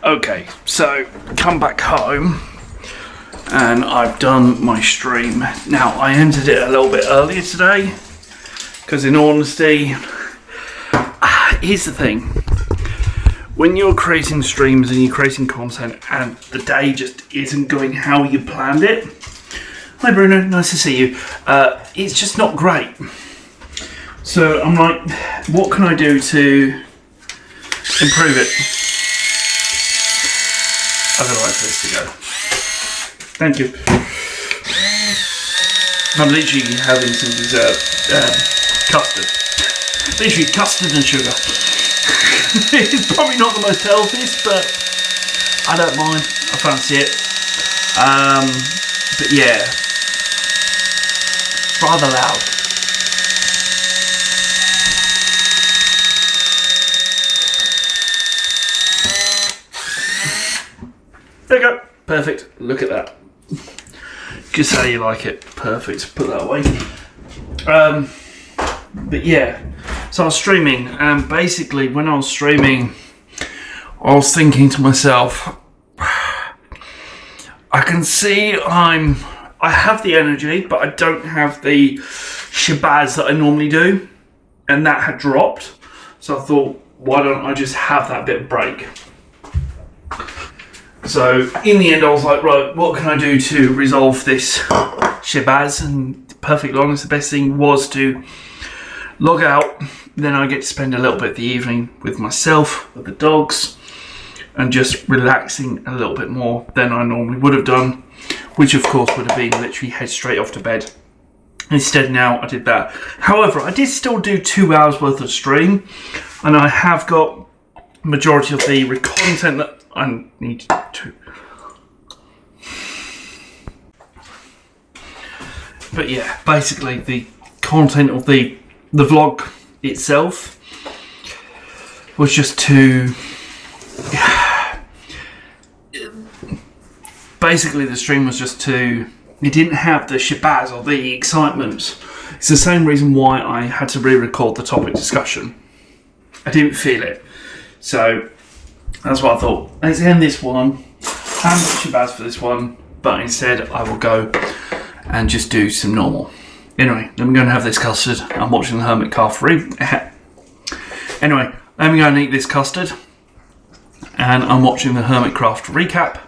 Okay, so come back home and I've done my stream. Now, I ended it a little bit earlier today because, in all honesty, here's the thing. When you're creating streams and you're creating content and the day just isn't going how you planned it, hi Bruno, nice to see you, it's just not great. So I'm like, what can I do to improve it? I've got to wait for this to go. Thank you. I'm literally having some dessert, custard. Literally custard and sugar. It's probably not the most healthiest, but I don't mind. I fancy it. But yeah, rather loud. There you go. Perfect. Look at that. Just how you like it. Perfect. Put that away. But yeah. So I was streaming, and basically when I was streaming, I was thinking to myself, I can see I have the energy, but I don't have the shabazz that I normally do, and that had dropped. So I thought, why don't I just have that bit of break? So in the end, I was like, right, what can I do to resolve this shabazz? And perfectly honest, the best thing was to log out. Then I get to spend a little bit of the evening with myself, with the dogs, and just relaxing a little bit more than I normally would have done, which of course would have been literally head straight off to bed. Instead now I did that. However, I did still do 2 hours worth of stream, and I have got majority of the content that I need to. But yeah, basically the content of the vlog itself was just to basically the stream was just to, it didn't have the shabazz or the excitement. It's the same reason why I had to re-record the topic discussion. I didn't feel it, so that's what I thought. Let's end this one. I haven't got shabazz for this one, but instead I will go and just do some normal. Anyway, let me go and have this custard. I'm watching the Hermit Craft Anyway, let me go and eat this custard. And I'm watching the Hermit Craft recap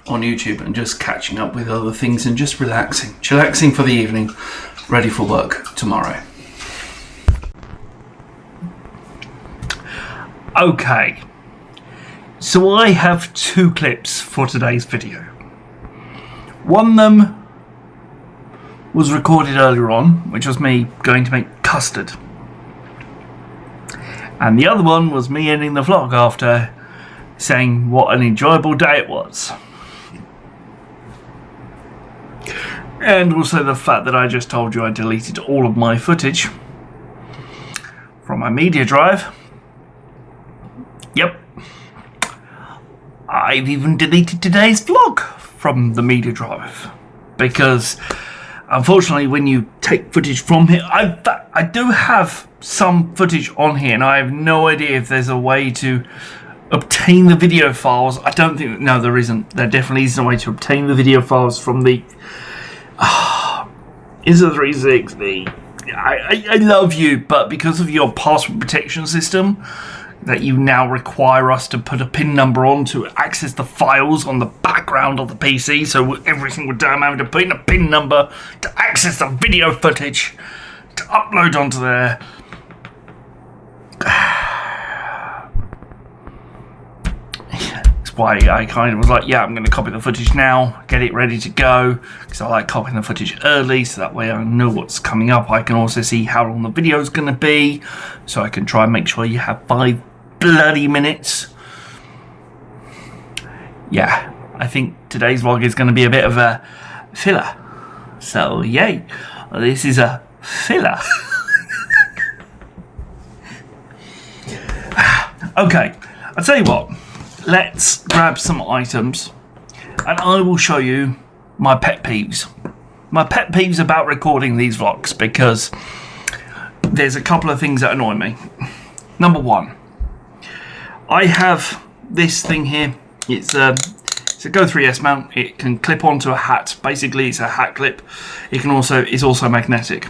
on YouTube and just catching up with other things and just relaxing. Chillaxing for the evening, ready for work tomorrow. Okay, so I have 2 clips for today's video. One of them was recorded earlier on, which was me going to make custard. And the other one was me ending the vlog after saying what an enjoyable day it was. And also the fact that I just told you I deleted all of my footage from my media drive. Yep. I've even deleted today's vlog from the media drive. Because unfortunately, when you take footage from here, I do have some footage on here, and I have no idea if there's a way to obtain the video files. I don't think, no, there isn't. There definitely isn't a way to obtain the video files from the Insta360. I love you, but because of your password protection system, that you now require us to put a PIN number on to access the files on the background of the PC, so every single time I'm having to put in a PIN number to access the video footage to upload onto there. That's why I kind of was like, yeah, I'm going to copy the footage now, get it ready to go, because I like copying the footage early, so that way I know what's coming up. I can also see how long the video is going to be, so I can try and make sure you have 5 bloody minutes. Yeah, I think today's vlog is going to be a bit of a filler. So, yay. This is a filler. Okay, I'll tell you what. Let's grab some items and I will show you my pet peeves. My pet peeves about recording these vlogs, because there's a couple of things that annoy me. Number one, I have this thing here It's a Go 3S mount. It can clip onto a hat. Basically, it's a hat clip. It's also magnetic,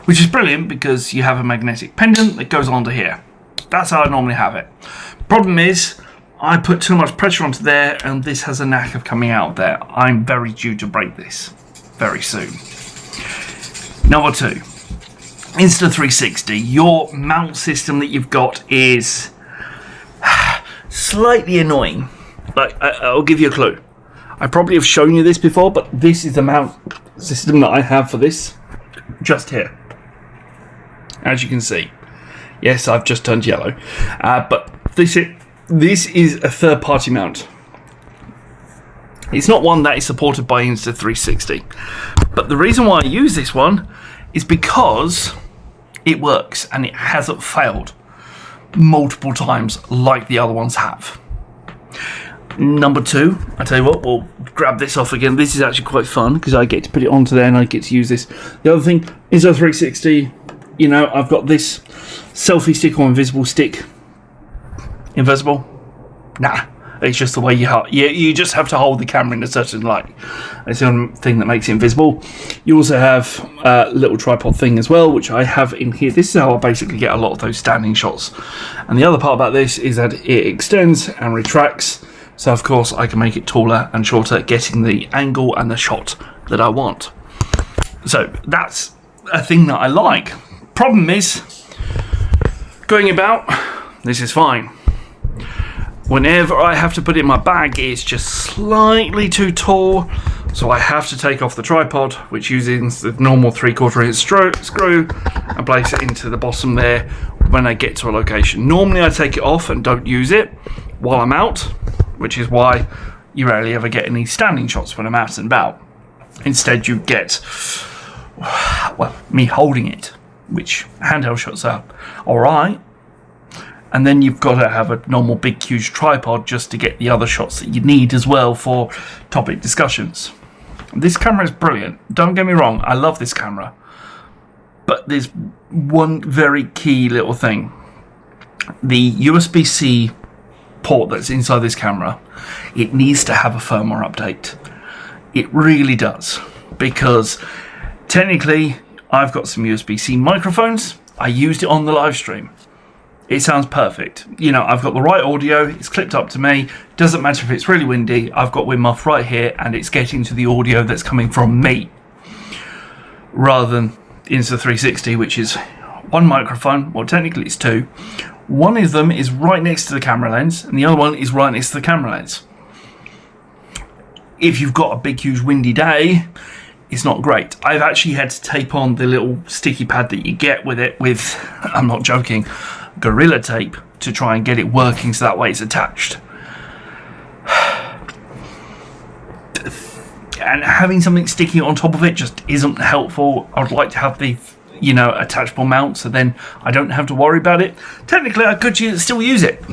which is brilliant because you have a magnetic pendant that goes onto here. That's how I normally have it. Problem is, I put too much pressure onto there, and this has a knack of coming out there. I'm very due to break this very soon. Number 2, Insta360. Your mount system that you've got is slightly annoying. Like, I'll give you a clue. I probably have shown you this before, but this is the mount system that I have for this, just here. As you can see. Yes, I've just turned yellow. But this is a third-party mount. It's not one that is supported by Insta360. But the reason why I use this one is because it works and it hasn't failed multiple times like the other ones have. Number 2, I tell you what, we'll grab this off again. This is actually quite fun because I get to put it onto there and I get to use this. The other thing is a 360. You know, I've got this selfie stick or invisible stick. Invisible? Nah, it's just the way you just have to hold the camera in a certain light. It's the only thing that makes it invisible. You also have a little tripod thing as well, which I have in here. This is how I basically get a lot of those standing shots. And the other part about this is that it extends and retracts. So, of course, I can make it taller and shorter, getting the angle and the shot that I want. So, that's a thing that I like. Problem is, going about, this is fine. Whenever I have to put it in my bag, it's just slightly too tall. So I have to take off the tripod, which uses the normal 3/4 inch screw, and place it into the bottom there when I get to a location. Normally I take it off and don't use it while I'm out, which is why you rarely ever get any standing shots when I'm out and about. Instead you get, well, me holding it, which handheld shots are alright. And then you've got to have a normal big huge tripod just to get the other shots that you need as well for topic discussions. This camera is brilliant. Don't get me wrong, I love this camera. But there's one very key little thing. The USB-C port that's inside this camera, it needs to have a firmware update. It really does. Because technically, I've got some USB-C microphones. I used it on the live stream. It sounds perfect. You know, I've got the right audio, it's clipped up to me. Doesn't matter if it's really windy, I've got wind muff right here and it's getting to the audio that's coming from me. Rather than Insta360, which is one microphone, well technically it's 2. One of them is right next to the camera lens and the other one is right next to the camera lens. If you've got a big huge windy day, it's not great. I've actually had to tape on the little sticky pad that you get with it with, I'm not joking, Gorilla Tape to try and get it working so that way it's attached. And having something sticky on top of it just isn't helpful. I would like to have the, you know, attachable mount so then I don't have to worry about it. Technically I could still use it,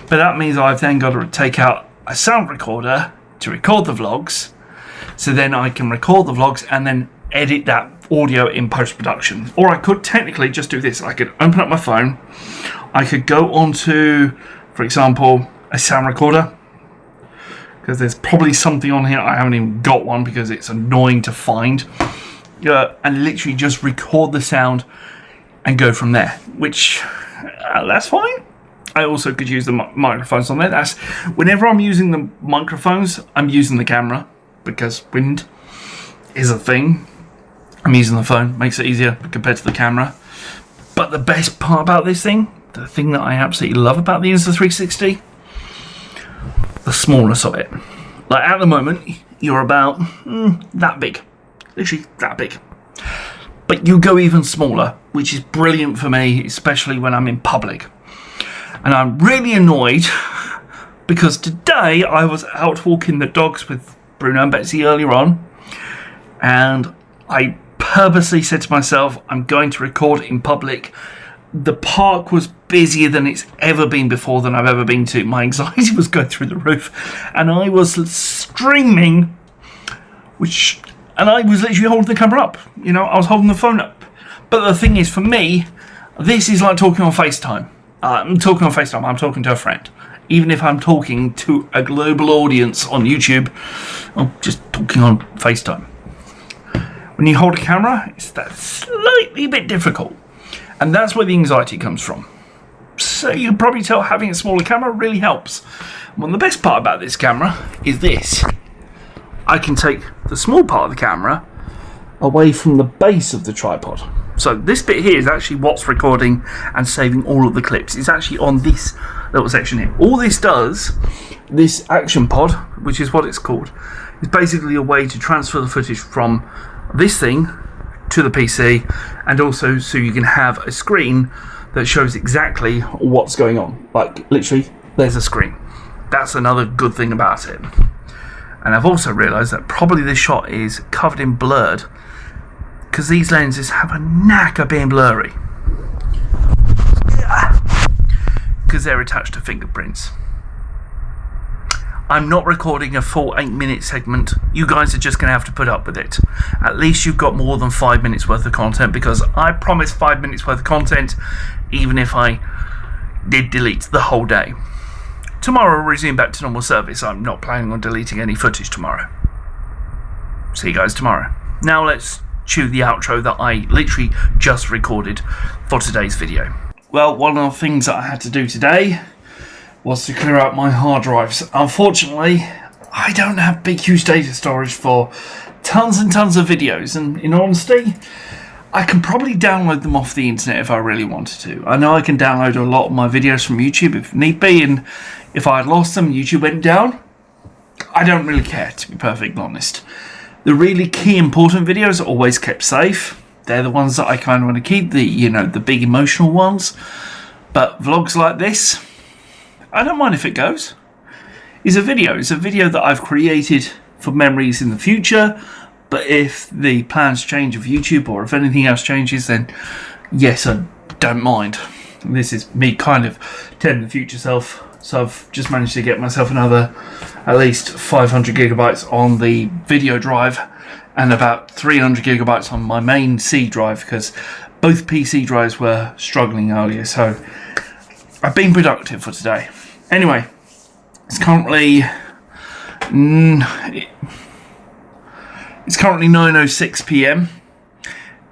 but that means I've then got to take out a sound recorder to record the vlogs, so then I can record the vlogs and then edit that audio in post-production. Or I could technically just do this. I could open up my phone, I could go onto, for example, a sound recorder, because there's probably something on here. I haven't even got one because it's annoying to find, and literally just record the sound and go from there, which that's fine. I also could use the microphones on there. That's whenever I'm using the microphones, I'm using the camera because wind is a thing. I'm using the phone, makes it easier compared to the camera. But the best part about this thing, the thing that I absolutely love about the Insta360, the smallness of it. Like at the moment, you're about that big, literally that big. But you go even smaller, which is brilliant for me, especially when I'm in public. And I'm really annoyed because today I was out walking the dogs with Bruno and Betsy earlier on, and I purposely said to myself, I'm going to record in public. The park was busier than it's ever been before, than I've ever been to. My anxiety was going through the roof, and I was streaming, and I was literally holding the camera up. You know, I was holding the phone up. But the thing is, for me, this is like talking on FaceTime. I'm talking to a friend. even if I'm talking to a global audience on YouTube, or just talking on FaceTime. When you hold a camera, it's that slightly bit difficult. And that's where the anxiety comes from. So you can probably tell having a smaller camera really helps. Well, the best part about this camera is this. I can take the small part of the camera away from the base of the tripod. So this bit here is actually what's recording and saving all of the clips. It's actually on this little section here. All this does, this action pod, which is what it's called, is basically a way to transfer the footage from this thing to the PC, and also so you can have a screen that shows exactly what's going on. Like literally, there's a screen. That's another good thing about it. And I've also realised that probably this shot is covered in blurred, because these lenses have a knack of being blurry. Because they're attached to fingerprints. I'm not recording a full 8-minute segment. You guys are just going to have to put up with it. At least you've got more than 5 minutes worth of content, because I promise 5 minutes worth of content, even if I did delete the whole day. Tomorrow I'll resume back to normal service. I'm not planning on deleting any footage tomorrow. See you guys tomorrow. Now let's cue the outro that I literally just recorded for today's video. Well, one of the things that I had to do today was to clear out my hard drives. Unfortunately, I don't have big huge data storage for tons and tons of videos, and in honesty, I can probably download them off the internet if I really wanted to. I know I can download a lot of my videos from YouTube if need be, and if I had lost them, YouTube went down, I don't really care, to be perfectly honest. The really key important videos are always kept safe. They're the ones that I kind of want to keep, the big emotional ones. But vlogs like this, I don't mind if it goes. It's a video that I've created for memories in the future. But if the plans change of YouTube, or if anything else changes, then yes, I don't mind. This is me kind of telling the future self. So I've just managed to get myself another at least 500 gigabytes on the video drive, and about 300 gigabytes on my main C drive, because both PC drives were struggling earlier. So I've been productive for today. Anyway, it's currently 9:06 p.m.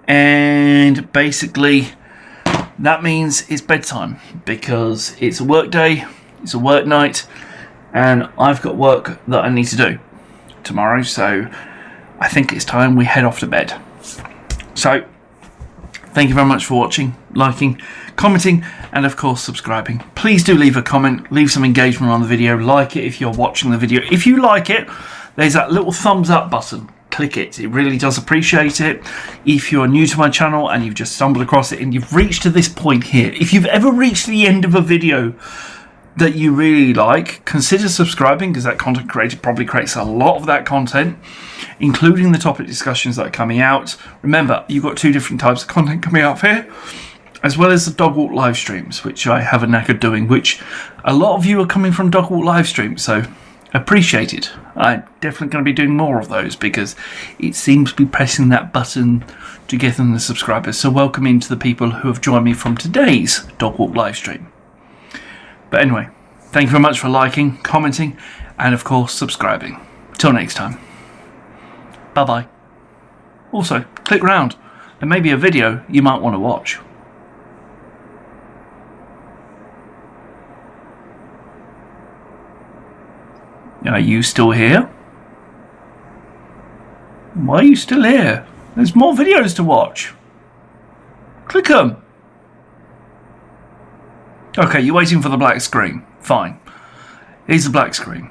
and basically that means it's bedtime, because it's a work day, it's a work night, and I've got work that I need to do tomorrow, so I think it's time we head off to bed. So thank you very much for watching, liking, commenting, and of course subscribing. Please do leave a comment, leave some engagement on the video, like it if you're watching the video. If you like it, there's that little thumbs up button. Click it. It really does appreciate it. If you're new to my channel and you've just stumbled across it and you've reached to this point here, if you've ever reached the end of a video that you really like, consider subscribing, because that content creator probably creates a lot of that content, including the topic discussions that are coming out. Remember, you've got 2 different types of content coming up here, as well as the dog walk live streams, which I have a knack of doing, which a lot of you are coming from dog walk live streams, so appreciate it. I'm definitely going to be doing more of those, because it seems to be pressing that button to get them the subscribers. So welcome into the people who have joined me from today's dog walk live stream. But anyway, thank you very much for liking, commenting, and of course subscribing. Till next time. Bye bye. Also, click round. There may be a video you might want to watch. Are you still here? Why are you still here? There's more videos to watch. Click them. Okay, you're waiting for the black screen. Fine. Here's the black screen.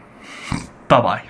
Bye-bye.